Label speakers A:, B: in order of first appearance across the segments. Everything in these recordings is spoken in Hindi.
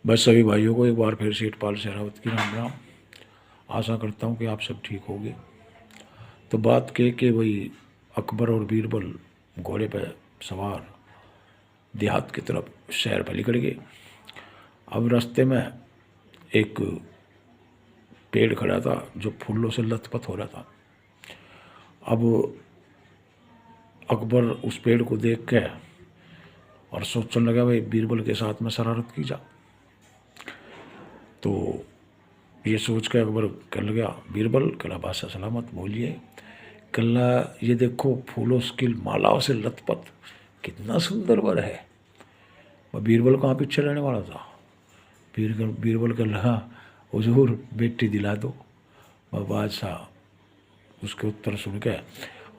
A: बस सभी भाइयों को एक बार फिर से इटपाल शेरावत की राम राम। आशा करता हूँ कि आप सब ठीक होंगे। तो बात के कि वही अकबर और बीरबल घोड़े पर सवार देहात की तरफ शहर पर निकल गए। अब रास्ते में एक पेड़ खड़ा था जो फूलों से लथपथ हो रहा था। अब अकबर उस पेड़ को देख के और सोचने लगा भाई बीरबल के साथ में शरारत की जा। तो ये सोच के अकबर कहने लगा बीरबल कला बादशाह सलामत बोलिए। कल्ला ये देखो फूलों की मालाओं से लथपथ कितना सुंदर वर है। वह बीरबल कहाँ पीछे रहने वाला था। बीरबल कह रहा हुजूर बेटी दिला दो। वह बादशाह उसके उत्तर सुन के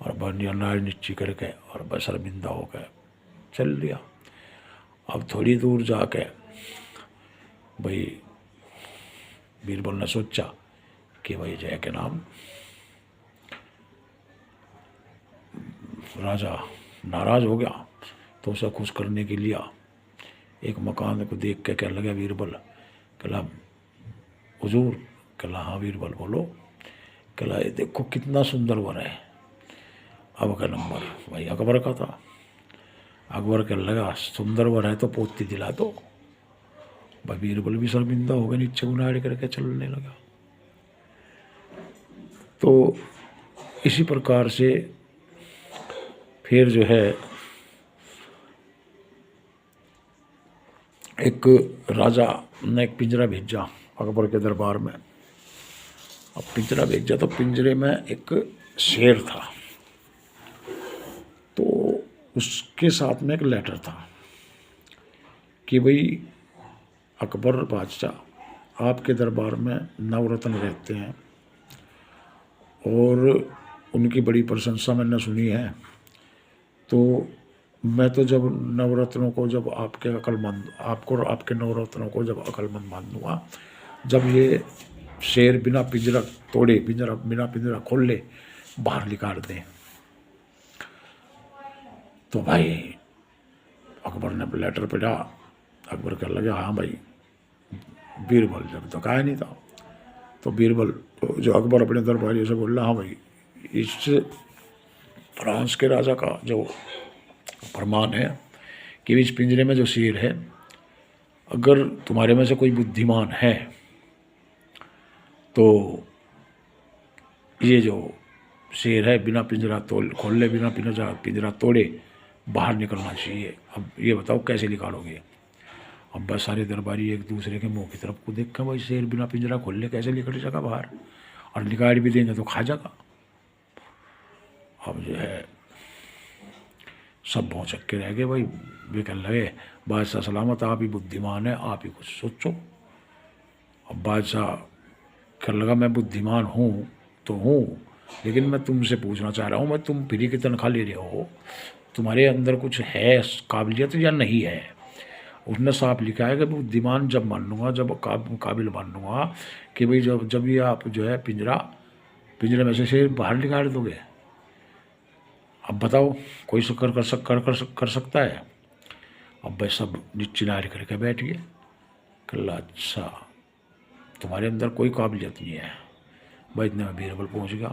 A: और बनिया नार नीची करके और बस शर्मिंदा हो गए चल लिया। अब थोड़ी दूर जाके भाई बीरबल ने सोचा कि भाई जय के नाम राजा नाराज हो गया तो उसे खुश करने के लिए एक मकान को देख के कहने लगा बीरबल कहला हुजूर। कहला हाँ बीरबल बोलो। कहला ये देखो कितना सुंदर वन है। अब का नंबर भाई अकबर का था। अकबर कहने लगा सुंदर वन है तो पोती दिला दो। भाई बीरबल भी शर्मिंदा हो गया नीचे उनाड़ करके चलने लगा। तो इसी प्रकार से फिर जो है एक राजा ने एक पिंजरा भेजा अकबर के दरबार में। अब पिंजरा भेजा तो पिंजरे में एक शेर था। तो उसके साथ में एक लेटर था कि भाई अकबर बादशाह आपके दरबार में नवरत्न रहते हैं और उनकी बड़ी प्रशंसा मैंने सुनी है। तो मैं तो जब नवरत्नों को जब आपके अक्लमंद आपको और आपके नवरत्नों को जब अक्लमंद मान दूँगा जब ये शेर बिना पिंजरा तोड़े बिना पिंजरा खोल ले बाहर निकाल दें। तो भाई अकबर ने लेटर पढ़ा। अकबर कहने लगा हाँ भाई बीरबल जब तो कहा नहीं था। तो बीरबल तो जो अकबर अपने दरबारी से बोल रहा हाँ भाई इस फ्रांस के राजा का जो फरमान है कि इस पिंजरे में जो शेर है अगर तुम्हारे में से कोई बुद्धिमान है तो ये जो शेर है बिना पिंजरा खोल ले बिना पिंजरा तोड़े बाहर निकलना चाहिए। अब ये बताओ कैसे निकालोगे। अब बस सारे दरबारी एक दूसरे के मुंह की तरफ को देख कर भाई शेर बिना पिंजरा खोल ले कैसे निकल जाएगा बाहर और निकाल भी देंगे तो खा जाएगा। अब जो है सब भौचक के रह गए भाई। वे कहने लगे बादशाह सलामत आप ही बुद्धिमान है आप ही कुछ सोचो। अब बादशाह कहने लगा मैं बुद्धिमान हूँ तो हूँ लेकिन मैं तुमसे पूछना चाह रहा हूँ मैं तुम फ्री की तनख्वाह ले रहे हो तुम्हारे अंदर कुछ है काबिलियत या नहीं है। उसने साफ लिखा है कि बुद्धिमान जब मान लूँगा जब काबिल मान लूँगा कि भाई जब ये आप जो है पिंजरे में से बाहर निकाल दोगे। अब बताओ कोई कर सकता है। अब भाई सब नीचे नार करके बैठ गए। कल अच्छा तुम्हारे अंदर कोई काबिलियत नहीं है। भाई इतने में बीरबल पहुँच गया।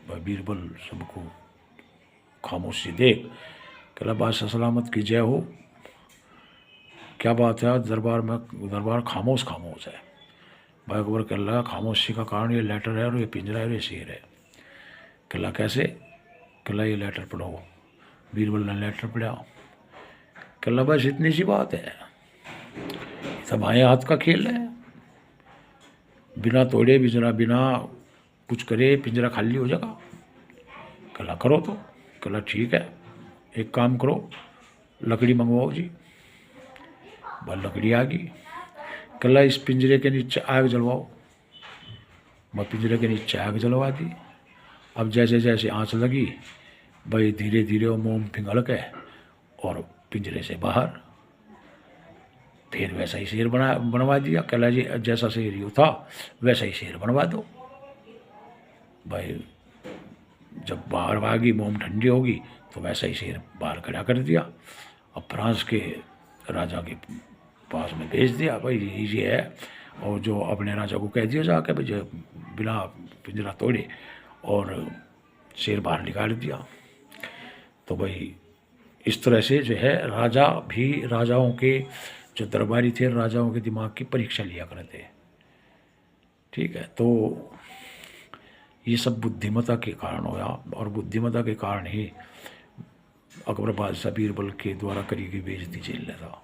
A: भाई बीरबल सबको खामोशी देख कला बादशाह सलामत की जय हो। क्या बात है दरबार खामोश है। भाई अकबर कहने लगा खामोशी का कारण ये लेटर है और ये पिंजरा है और ये शेर है। कहला कैसे। कहला ये लेटर पढ़ो। बीरबल ने लेटर पढ़ा। कहला बस इतनी सी बात है सब आए हाथ का खेल है बिना तोड़े पिंजरा बिना कुछ करे पिंजरा खाली हो जाएगा। कहला करो तो। कहला ठीक है एक काम करो लकड़ी मंगवाओ जी। बस लकड़ी आ गई। कहला इस पिंजरे के नीचे आग जलवाओ। मैं पिंजरे के नीचे आग जलवा दी। अब जैसे जैसे आँच लगी भाई धीरे धीरे वो मोम पिघल के और पिंजरे से बाहर फिर वैसा ही शेर बनवा दिया। कहला जी जैसा शेर यूँ था वैसा ही शेर बनवा दो। भाई जब बाहर भागी मोम ठंडी होगी तो वैसा ही शेर बाहर खड़ा कर दिया। अब फ्रांस के राजा के पास में भेज दिया, भाई ये है, और जो अपने राजा को कह दिया जाके भाई जो बिना पिंजरा तोड़े, और शेर बाहर निकाल दिया। तो भाई इस तरह से जो है राजा भी, राजाओं के जो दरबारी थे, राजाओं के दिमाग की परीक्षा लिया करते थे। ठीक है, तो ये सब बुद्धिमत्ता के कारण होया, और बुद्धिमत्ता के कारण ही अकबर बादशाह बीरबल के द्वारा करी गई बेइज्जती झेल लेता।